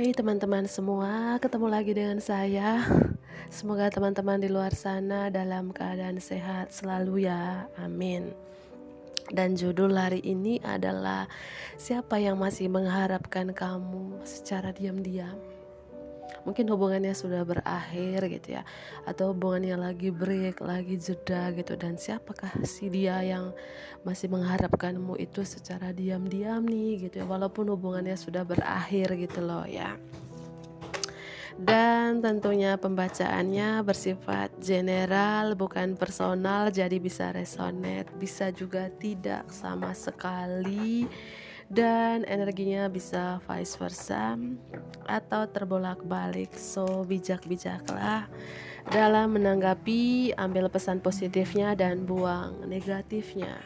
Hai teman-teman semua, ketemu lagi dengan saya. Semoga teman-teman di luar sana dalam keadaan sehat selalu ya, amin. Dan judul hari ini adalah siapa yang masih mengharapkan kamu secara diam-diam. Mungkin hubungannya sudah berakhir gitu ya, atau hubungannya lagi break, lagi jeda gitu. Dan siapakah si dia yang masih mengharapkanmu itu secara diam-diam nih gitu ya, walaupun hubungannya sudah berakhir gitu loh ya. Dan tentunya pembacaannya bersifat general, bukan personal, jadi bisa resonate, bisa juga tidak sama sekali, dan energinya bisa vice versa atau terbolak-balik. So bijak-bijaklah dalam menanggapi, ambil pesan positifnya dan buang negatifnya.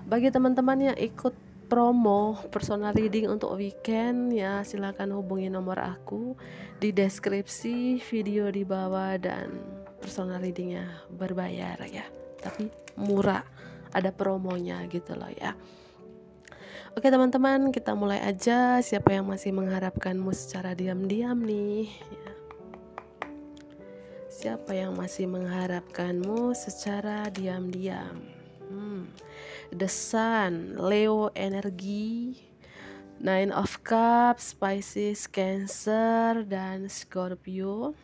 Bagi teman-teman yang ikut promo personal reading untuk weekend ya, silakan hubungi nomor aku di deskripsi video di bawah. Dan personal readingnya berbayar ya, tapi murah, ada promonya gitu loh ya. Oke teman-teman, kita mulai aja. Siapa yang masih mengharapkanmu secara diam-diam nih ya? Siapa yang masih mengharapkanmu secara diam-diam? The Sun, Leo energi, Nine of Cups, Pisces, Cancer, dan Scorpio.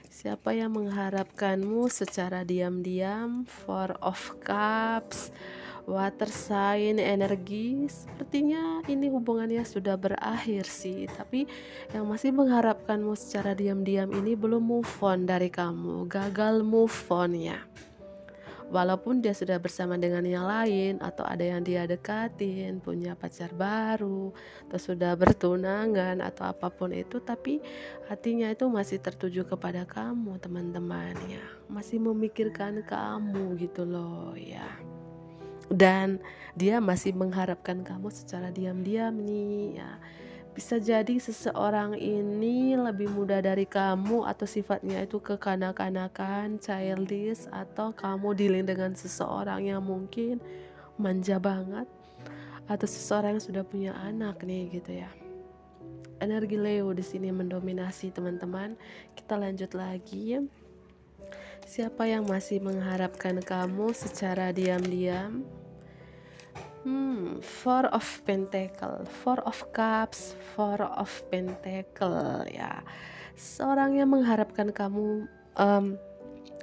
Siapa yang mengharapkanmu secara diam-diam? Four of Cups, Water sign energi. Sepertinya ini hubungannya sudah berakhir sih, tapi yang masih mengharapkanmu secara diam-diam ini belum move on dari kamu, gagal move on ya. Walaupun dia sudah bersama dengan yang lain, atau ada yang dia dekatin, punya pacar baru, atau sudah bertunangan, atau apapun itu, tapi hatinya itu masih tertuju kepada kamu teman-teman ya, masih memikirkan kamu gitu loh ya. Dan dia masih mengharapkan kamu secara diam-diam nih ya. Bisa jadi seseorang ini lebih muda dari kamu, atau sifatnya itu kekanak-kanakan, childish, atau kamu dealing dengan seseorang yang mungkin manja banget, atau seseorang yang sudah punya anak nih gitu ya. Energi Leo di sini mendominasi teman-teman. Kita lanjut lagi. Siapa yang masih mengharapkan kamu secara diam-diam? Four of Pentacle, Four of Cups, Four of Pentacle ya. Seorang yang mengharapkan kamu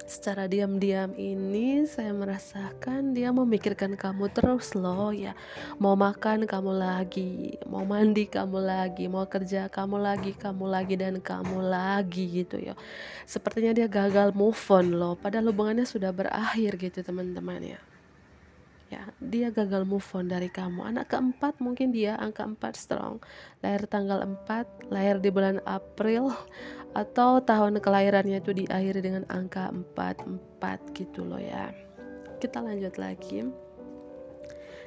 secara diam-diam ini, saya merasakan dia memikirkan kamu terus loh ya. Mau makan kamu lagi, mau mandi kamu lagi, mau kerja kamu lagi dan kamu lagi gitu ya. Sepertinya dia gagal move on loh, padahal hubungannya sudah berakhir gitu teman-teman ya. Ya, dia gagal move on dari kamu. Anak keempat, mungkin dia angka 4 strong. Lahir tanggal 4, lahir di bulan April, atau tahun kelahirannya itu diakhiri dengan angka 44 gitu loh ya. Kita lanjut lagi.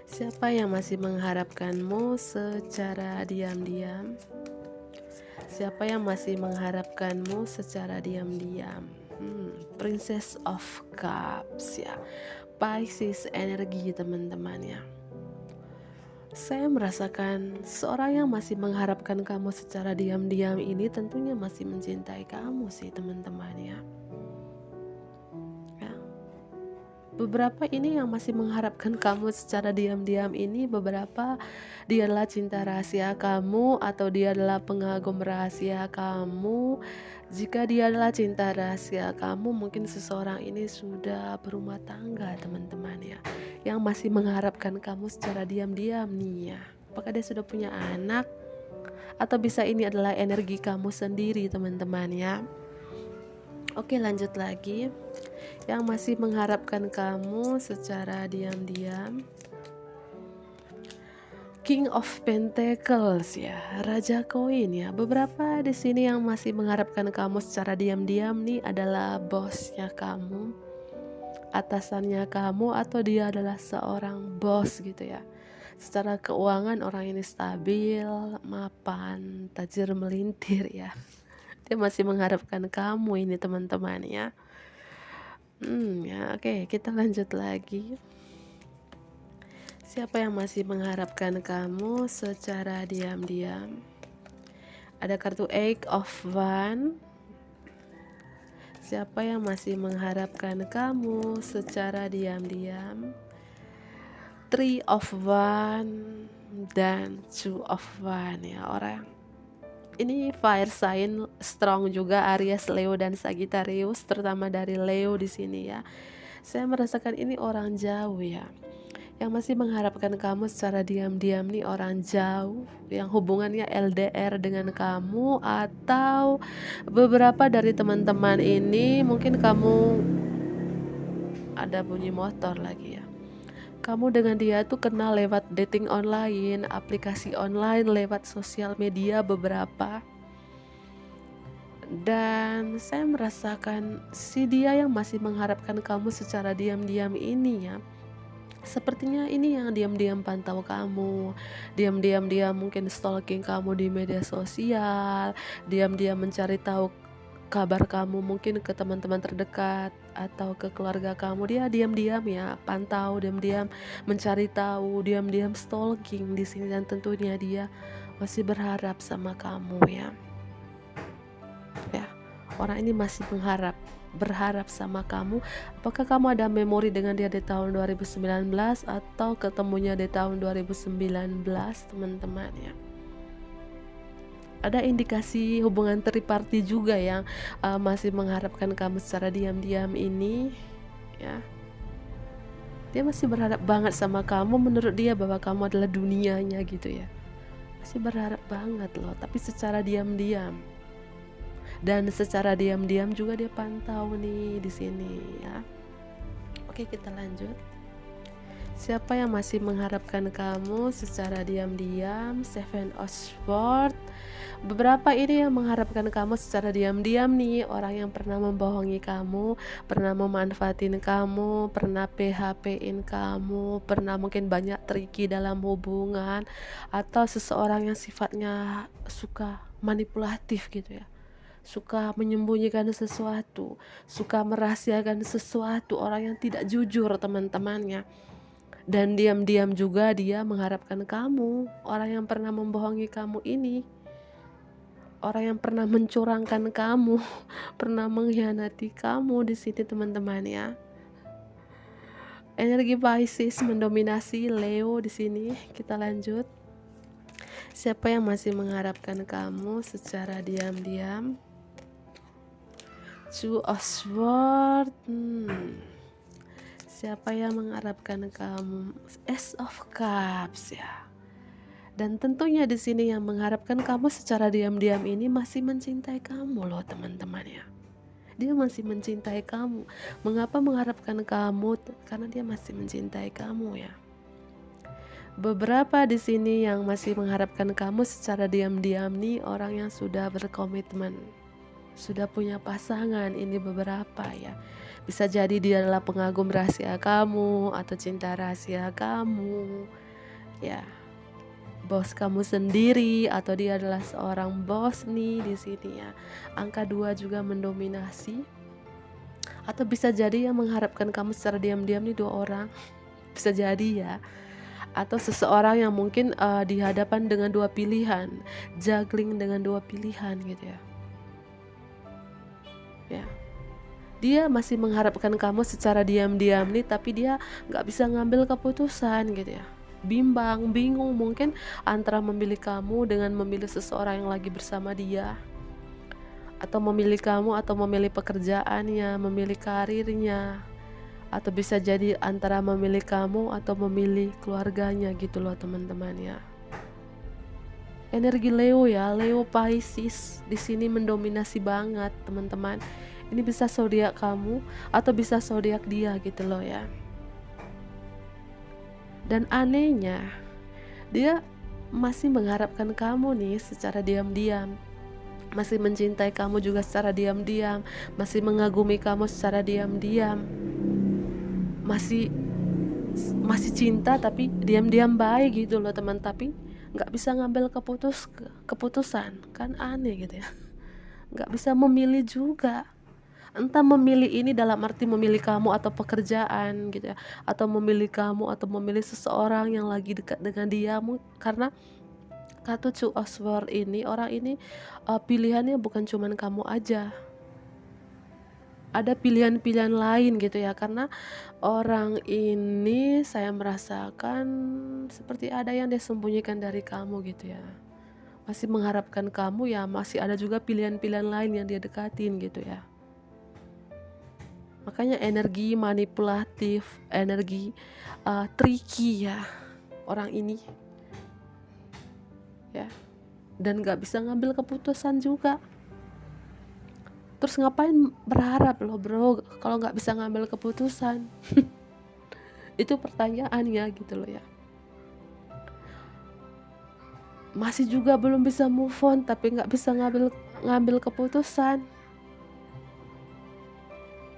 Siapa yang masih mengharapkanmu secara diam-diam? Siapa yang masih mengharapkanmu secara diam-diam? Princess of Cups ya, Pisces energi teman-teman ya. Saya merasakan seorang yang masih mengharapkan kamu secara diam-diam ini tentunya masih mencintai kamu sih teman-teman ya. Beberapa ini yang masih mengharapkan kamu secara diam-diam ini, beberapa dia adalah cinta rahasia kamu, atau dia adalah pengagum rahasia kamu. Jika dia adalah cinta rahasia kamu, mungkin seseorang ini sudah berumah tangga teman-teman ya, yang masih mengharapkan kamu secara diam-diam nih ya. Apakah dia sudah punya anak, atau bisa ini adalah energi kamu sendiri teman-teman ya. Oke, lanjut lagi. Yang masih mengharapkan kamu secara diam-diam, King of Pentacles ya, Raja Koin ya. Beberapa di sini yang masih mengharapkan kamu secara diam-diam nih adalah bosnya kamu, atasannya kamu, atau dia adalah seorang bos gitu ya. Secara keuangan orang ini stabil, mapan, tajir melintir ya. Dia masih mengharapkan kamu ini teman-teman ya. Oke, kita lanjut lagi. Siapa yang masih mengharapkan kamu secara diam-diam? Ada kartu Eight of Wands. Siapa yang masih mengharapkan kamu secara diam-diam? Three of Wands dan Two of Wands ya. Orang ini fire sign strong juga, Aries, Leo dan Sagittarius, terutama dari Leo di sini ya. Saya merasakan ini orang jauh ya, yang masih mengharapkan kamu secara diam-diam nih, orang jauh yang hubungannya LDR dengan kamu, atau beberapa dari teman-teman ini mungkin kamu ada bunyi motor lagi ya. Kamu dengan dia tuh kenal lewat dating online, aplikasi online, lewat sosial media beberapa. Dan saya merasakan si dia yang masih mengharapkan kamu secara diam-diam ini ya. Sepertinya ini yang diam-diam pantau kamu, diam-diam dia mungkin stalking kamu di media sosial, diam-diam mencari tahu kabar kamu mungkin ke teman-teman terdekat atau ke keluarga kamu. Dia diam-diam ya pantau, diam-diam mencari tahu, diam-diam stalking di sini, dan tentunya dia masih berharap sama kamu ya. Ya, orang ini masih berharap sama kamu. Apakah kamu ada memori dengan dia di tahun 2019 atau ketemunya di tahun 2019 teman-teman ya. Ada indikasi hubungan triparty juga yang masih mengharapkan kamu secara diam-diam ini ya. Dia masih berharap banget sama kamu, menurut dia bahwa kamu adalah dunianya gitu ya. Masih berharap banget loh, tapi secara diam-diam. Dan secara diam-diam juga dia pantau nih di sini ya. Oke, kita lanjut. Siapa yang masih mengharapkan kamu secara diam-diam? Seven of Swords. Beberapa ini yang mengharapkan kamu secara diam-diam nih, orang yang pernah membohongi kamu, pernah memanfaatin kamu, pernah PHP-in kamu, pernah mungkin banyak triki dalam hubungan, atau seseorang yang sifatnya suka manipulatif gitu ya. Suka menyembunyikan sesuatu, suka merahasiakan sesuatu, orang yang tidak jujur teman-temannya. Dan diam-diam juga dia mengharapkan kamu, orang yang pernah membohongi kamu ini, orang yang pernah mencurangkan kamu, pernah mengkhianati kamu di sini teman-teman ya. Energi Pisces mendominasi Leo di sini. Kita lanjut. Siapa yang masih mengharapkan kamu secara diam-diam? Two of Swords. Siapa yang mengharapkan kamu? Ace of Cups ya. Dan tentunya di sini yang mengharapkan kamu secara diam-diam ini masih mencintai kamu loh teman-teman ya. Dia masih mencintai kamu. Mengapa mengharapkan kamu? Karena dia masih mencintai kamu ya. Beberapa di sini yang masih mengharapkan kamu secara diam-diam nih, orang yang sudah berkomitmen, sudah punya pasangan. Ini beberapa ya. Bisa jadi dia adalah pengagum rahasia kamu atau cinta rahasia kamu ya. Bos kamu sendiri, atau dia adalah seorang bos nih di sini ya. Angka 2 juga mendominasi. Atau bisa jadi yang mengharapkan kamu secara diam-diam nih dua orang. Bisa jadi ya. Atau seseorang yang mungkin di hadapan dengan dua pilihan, juggling dengan dua pilihan gitu ya. Ya. Dia masih mengharapkan kamu secara diam-diam nih, tapi dia nggak bisa ngambil keputusan gitu ya. Bimbang, bingung mungkin antara memilih kamu dengan memilih seseorang yang lagi bersama dia, atau memilih kamu atau memilih pekerjaannya, memilih karirnya, atau bisa jadi antara memilih kamu atau memilih keluarganya gitu loh teman-teman ya. Energi Leo ya, Leo Pisces di sini mendominasi banget teman-teman. Ini bisa zodiak kamu atau bisa zodiak dia gitu loh ya. Dan anehnya, dia masih mengharapkan kamu nih secara diam-diam. Masih mencintai kamu juga secara diam-diam, masih mengagumi kamu secara diam-diam. Masih cinta tapi diam-diam baik gitu loh teman, tapi nggak bisa ngambil keputusan, kan aneh gitu ya. Nggak bisa memilih juga. Entah memilih ini dalam arti memilih kamu atau pekerjaan gitu ya, atau memilih kamu atau memilih seseorang yang lagi dekat dengan dia, karena kartu Two of Swords ini, orang ini pilihannya bukan cuman kamu aja, ada pilihan-pilihan lain gitu ya, karena orang ini saya merasakan seperti ada yang dia sembunyikan dari kamu gitu ya. Masih mengharapkan kamu ya, masih ada juga pilihan-pilihan lain yang dia dekatin gitu ya. Makanya energi manipulatif, energi tricky ya orang ini ya. Dan gak bisa ngambil keputusan juga. Terus ngapain berharap loh bro kalau gak bisa ngambil keputusan? Itu pertanyaannya gitu loh ya. Masih juga belum bisa move on tapi gak bisa ngambil keputusan.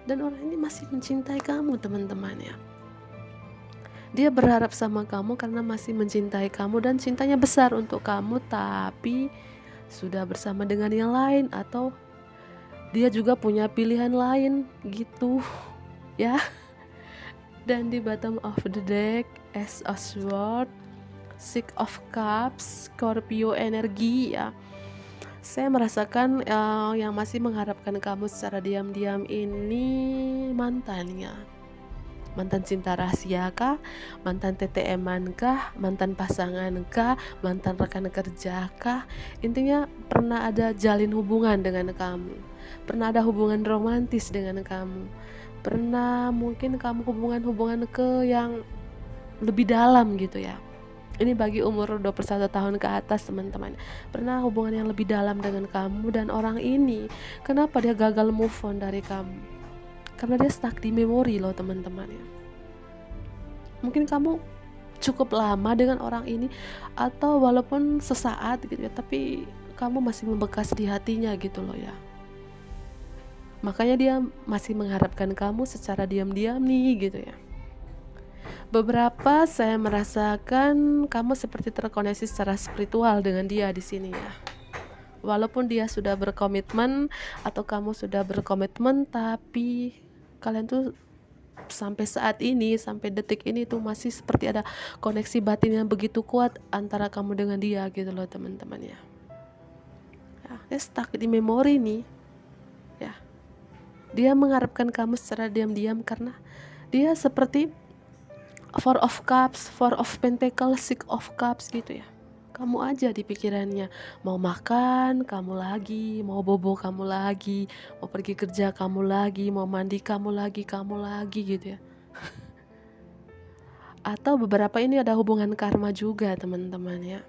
Dan orang ini masih mencintai kamu teman-teman ya. Dia berharap sama kamu karena masih mencintai kamu dan cintanya besar untuk kamu, tapi sudah bersama dengan yang lain atau dia juga punya pilihan lain gitu ya. Dan di bottom of the deck, Ace of Swords, Six of Cups, Scorpio energi ya. Saya merasakan yang masih mengharapkan kamu secara diam-diam ini mantannya. Mantan cinta rahasia kah? Mantan TTM-an kah? Mantan pasangan kah? Mantan rekan kerja kah? Intinya pernah ada jalin hubungan dengan kamu, pernah ada hubungan romantis dengan kamu, pernah mungkin kamu hubungan ke yang lebih dalam gitu ya. Ini bagi umur 21 tahun ke atas teman-teman, pernah hubungan yang lebih dalam dengan kamu. Dan orang ini kenapa dia gagal move on dari kamu? Karena dia stuck di memori loh teman-teman ya. Mungkin kamu cukup lama dengan orang ini, atau walaupun sesaat gitu ya, tapi kamu masih membekas di hatinya gitu loh ya. Makanya dia masih mengharapkan kamu secara diam-diam nih gitu ya. Beberapa saya merasakan kamu seperti terkoneksi secara spiritual dengan dia di sini ya. Walaupun dia sudah berkomitmen atau kamu sudah berkomitmen, tapi kalian tuh sampai saat ini, sampai detik ini tuh masih seperti ada koneksi batin yang begitu kuat antara kamu dengan dia gitu loh teman-teman ya. Dia stuck di memori nih ya. Dia mengharapkan kamu secara diam-diam karena dia seperti Four of Cups, Four of Pentacles, Six of Cups gitu ya. Kamu aja di pikirannya, mau makan kamu lagi, mau bobo kamu lagi, mau pergi kerja kamu lagi, mau mandi kamu lagi gitu ya. Atau beberapa ini ada hubungan karma juga teman-teman ya.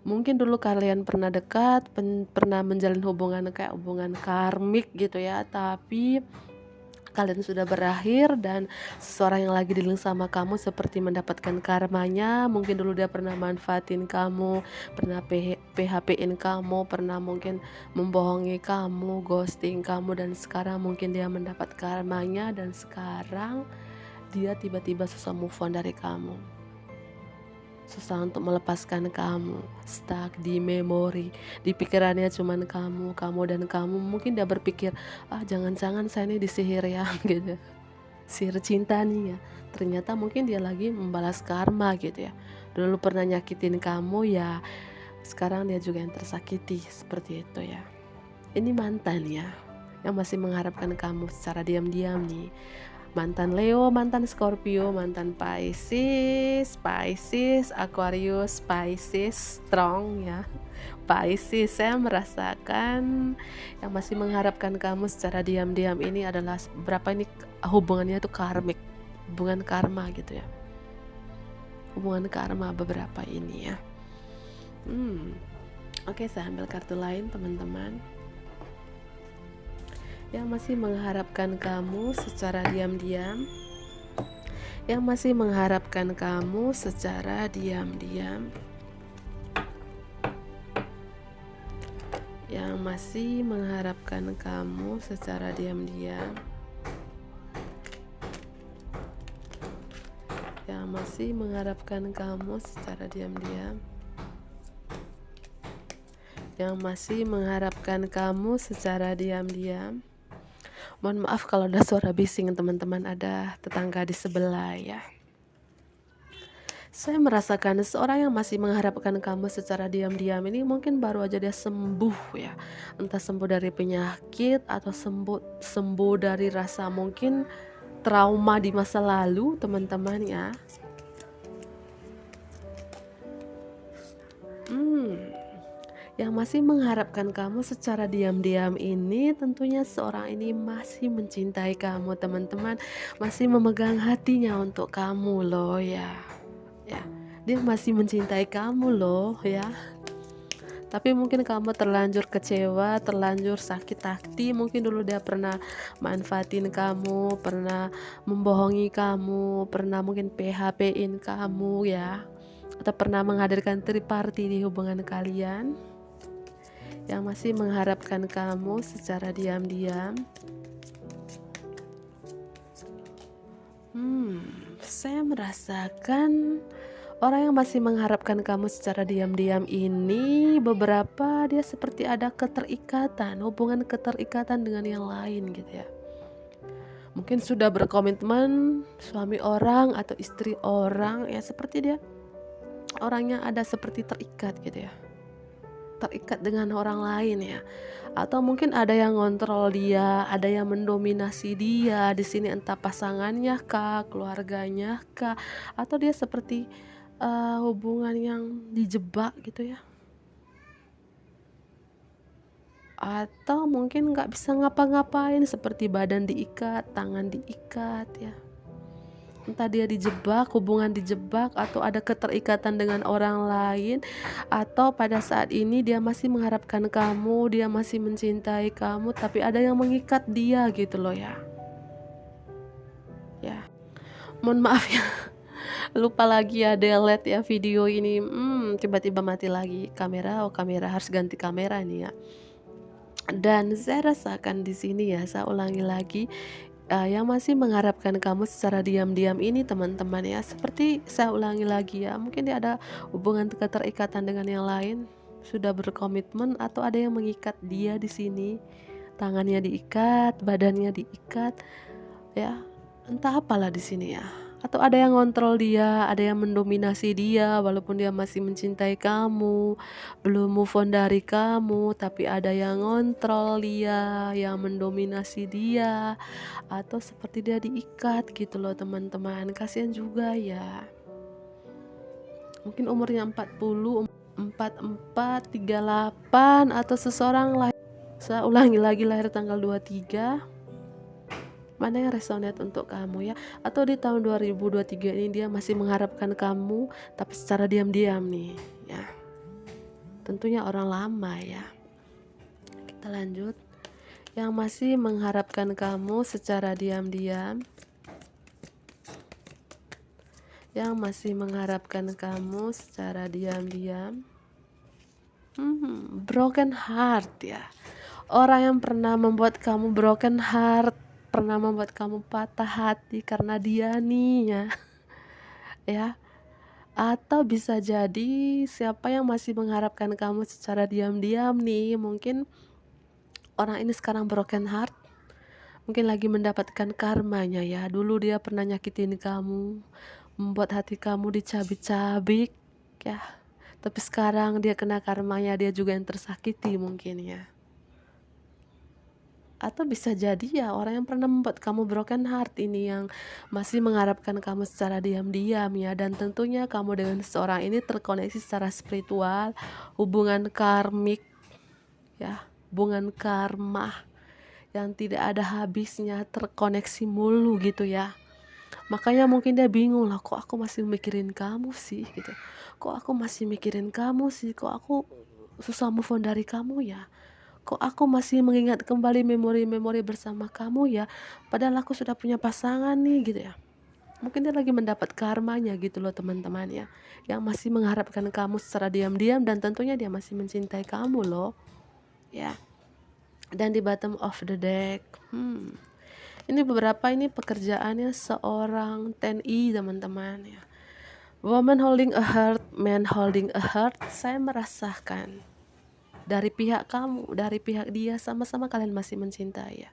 Mungkin dulu kalian pernah dekat, pernah menjalin hubungan kayak hubungan karmik gitu ya, tapi kalian sudah berakhir dan seseorang yang lagi dealing sama kamu seperti mendapatkan karmanya. Mungkin dulu dia pernah manfaatin kamu, pernah PHP-in kamu, pernah mungkin membohongi kamu, ghosting kamu, dan sekarang mungkin dia mendapat karmanya dan sekarang dia tiba-tiba susah move on dari kamu, susah untuk melepaskan kamu, stuck di memori, di pikirannya cuman kamu dan kamu. Mungkin dia berpikir, jangan-jangan saya ini disihir ya gitu, sihir cinta nih ya. Ternyata mungkin dia lagi membalas karma gitu ya. Dulu pernah nyakitin kamu ya, sekarang dia juga yang tersakiti, seperti itu ya. Ini mantan ya, yang masih mengharapkan kamu secara diam-diam nih. Mantan Leo, mantan Scorpio, mantan Pisces, Aquarius, Pisces, strong ya. Pisces, saya merasakan yang masih mengharapkan kamu secara diam-diam ini adalah berapa ini hubungannya itu karmik, hubungan karma gitu ya. Hubungan karma beberapa ini ya. Oke, saya ambil kartu lain teman-teman. Yang masih mengharapkan kamu secara diam-diam, yang masih mengharapkan kamu secara diam-diam, yang masih mengharapkan kamu secara diam-diam, yang masih mengharapkan kamu secara diam-diam, yang masih mengharapkan kamu secara diam-diam. Mohon maaf kalau ada suara bising teman-teman, ada tetangga di sebelah ya. Saya merasakan seorang yang masih mengharapkan kamu secara diam-diam ini mungkin baru aja dia sembuh ya. Entah sembuh dari penyakit atau sembuh sembuh dari rasa mungkin trauma di masa lalu, teman-teman ya. Hmm, yang masih mengharapkan kamu secara diam-diam ini tentunya seorang ini masih mencintai kamu, teman-teman. Masih memegang hatinya untuk kamu loh ya. Ya, dia masih mencintai kamu loh ya. Tapi mungkin kamu terlanjur kecewa, terlanjur sakit hati, mungkin dulu dia pernah manfaatin kamu, pernah membohongi kamu, pernah mungkin PHP-in kamu ya, atau pernah menghadirkan third party di hubungan kalian, yang masih mengharapkan kamu secara diam-diam. Saya merasakan orang yang masih mengharapkan kamu secara diam-diam ini beberapa dia seperti ada keterikatan, hubungan keterikatan dengan yang lain gitu ya. Mungkin sudah berkomitmen suami orang atau istri orang ya, seperti dia orangnya ada seperti terikat gitu ya. Terikat dengan orang lain ya. Atau mungkin ada yang ngontrol dia, ada yang mendominasi dia di sini, entah pasangannya kah, keluarganya kah, atau dia seperti hubungan yang dijebak gitu ya. Atau mungkin nggak bisa ngapa-ngapain seperti badan diikat, tangan diikat ya. Entah dia dijebak, hubungan dijebak, atau ada keterikatan dengan orang lain, atau pada saat ini dia masih mengharapkan kamu, dia masih mencintai kamu, tapi ada yang mengikat dia gitu loh ya. Ya, mohon maaf ya, lupa lagi ya delete ya video ini. Tiba-tiba mati lagi kamera. Oh, kamera harus ganti kamera nih ya. Dan saya rasakan di sini ya, saya ulangi lagi, yang masih mengharapkan kamu secara diam-diam ini teman-teman ya, seperti saya ulangi lagi ya, mungkin dia ada hubungan keterikatan dengan yang lain, sudah berkomitmen atau ada yang mengikat dia di sini, tangannya diikat, badannya diikat, ya, entah apalah di sini ya. Atau ada yang ngontrol dia, ada yang mendominasi dia walaupun dia masih mencintai kamu, belum move on dari kamu, tapi ada yang ngontrol dia, yang mendominasi dia, atau seperti dia diikat gitu loh teman-teman. Kasihan juga ya. Mungkin umurnya 40, 44, 38, atau seseorang lahir, saya ulangi lagi, lahir tanggal 23. Mana yang resonate untuk kamu ya? Atau di tahun 2023 ini dia masih mengharapkan kamu tapi secara diam-diam nih ya. Tentunya orang lama ya. Kita lanjut. Yang masih mengharapkan kamu secara diam-diam. Yang masih mengharapkan kamu secara diam-diam. Broken heart ya. Orang yang pernah membuat kamu broken heart, pernah membuat kamu patah hati karena dia nih ya. Ya. Atau bisa jadi siapa yang masih mengharapkan kamu secara diam-diam nih, mungkin orang ini sekarang broken heart, mungkin lagi mendapatkan karmanya ya. Dulu dia pernah nyakitin kamu, membuat hati kamu dicabik-cabik ya. Tapi sekarang dia kena karmanya, dia juga yang tersakiti mungkin ya. Atau bisa jadi ya orang yang pernah membuat kamu broken heart ini yang masih mengharapkan kamu secara diam-diam ya. Dan tentunya kamu dengan seseorang ini terkoneksi secara spiritual, hubungan karmik ya, hubungan karma yang tidak ada habisnya, terkoneksi mulu gitu ya. Makanya mungkin dia bingung lah, kok aku masih mikirin kamu sih gitu, kok aku masih mikirin kamu sih, kok aku susah move on dari kamu ya, kok aku masih mengingat kembali memori-memori bersama kamu ya, padahal aku sudah punya pasangan nih gitu ya. Mungkin dia lagi mendapat karmanya gitu loh teman-teman ya, yang masih mengharapkan kamu secara diam-diam dan tentunya dia masih mencintai kamu loh ya. Dan di bottom of the deck, ini beberapa ini pekerjaannya seorang TNI teman-teman ya. Woman holding a heart, man holding a heart. Saya merasakan dari pihak kamu, dari pihak dia, sama-sama kalian masih mencintai ya.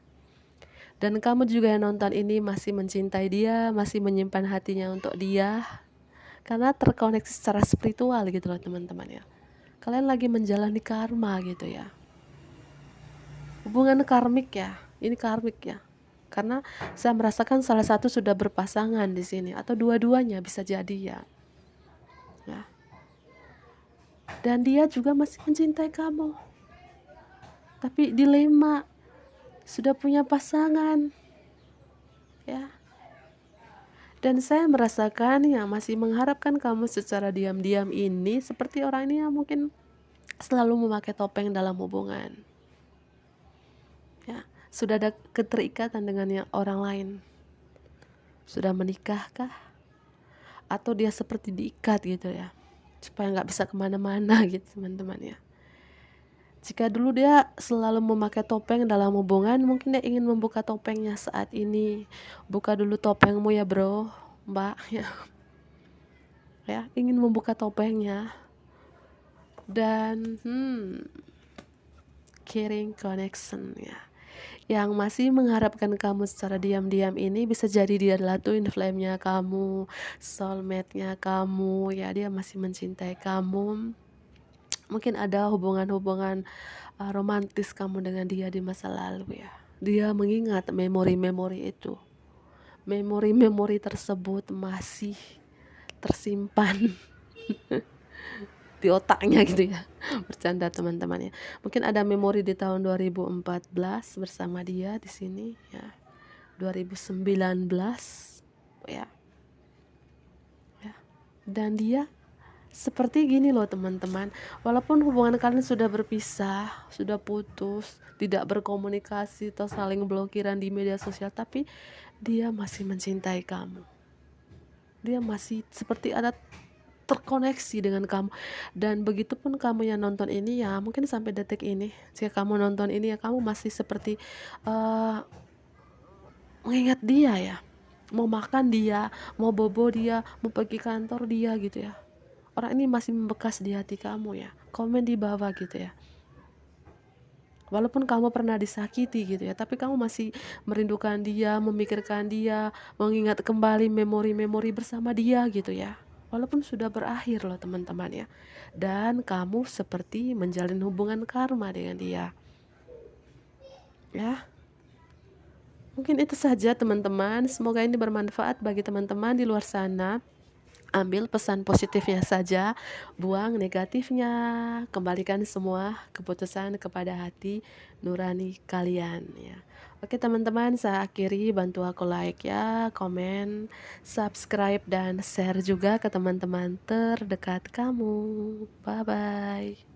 Dan kamu juga yang nonton ini masih mencintai dia, masih menyimpan hatinya untuk dia. karena terkoneksi secara spiritual gitu loh teman-teman ya. Kalian lagi menjalani karma gitu ya. Hubungan karmik ya, ini karmik ya. Karena saya merasakan salah satu sudah berpasangan di sini atau dua-duanya bisa jadi ya. Ya. Dan dia juga masih mencintai kamu. Tapi dilema, sudah punya pasangan. Ya. Dan saya merasakan yang masih mengharapkan kamu secara diam-diam ini seperti orang ini yang mungkin selalu memakai topeng dalam hubungan. Ya, sudah ada keterikatan dengan yang orang lain. Sudah menikahkah? Atau dia seperti diikat gitu ya, supaya nggak bisa kemana-mana gitu teman-teman ya. Jika dulu dia selalu memakai topeng dalam hubungan, mungkin dia ingin membuka topengnya saat ini. Buka dulu topengmu ya bro, mbak ya. Ya, ingin membuka topengnya. Dan caring connection ya, yang masih mengharapkan kamu secara diam-diam ini bisa jadi dia adalah twin flame-nya kamu, soulmate-nya kamu ya. Dia masih mencintai kamu. Mungkin ada hubungan-hubungan romantis kamu dengan dia di masa lalu ya. Dia mengingat memori-memori itu. Memori-memori tersebut masih tersimpan di otaknya gitu ya. Bercanda teman-teman ya. Mungkin ada memori di tahun 2014 bersama dia di sini ya. 2019 ya. Ya. Dan dia seperti gini loh teman-teman, walaupun hubungan kalian sudah berpisah, sudah putus, tidak berkomunikasi atau saling blokiran di media sosial, tapi dia masih mencintai kamu. Dia masih seperti ada terkoneksi dengan kamu. Dan begitupun kamu yang nonton ini ya, mungkin sampai detik ini, jika kamu nonton ini ya, kamu masih seperti mengingat dia ya, mau makan dia, mau bobo dia, mau pergi kantor dia gitu ya. Orang ini masih membekas di hati kamu ya. Komen di bawah gitu ya. Walaupun kamu pernah disakiti gitu ya, tapi kamu masih merindukan dia, memikirkan dia, mengingat kembali memori-memori bersama dia gitu ya. Walaupun sudah berakhir loh teman-teman ya. Dan kamu seperti menjalin hubungan karma dengan dia. Ya. Mungkin itu saja teman-teman. Semoga ini bermanfaat bagi teman-teman di luar sana. Ambil pesan positifnya saja, buang negatifnya, kembalikan semua keputusan kepada hati nurani kalian ya. Oke teman-teman, saya akhiri, bantu aku like ya, komen, subscribe dan share juga ke teman-teman terdekat kamu. Bye bye.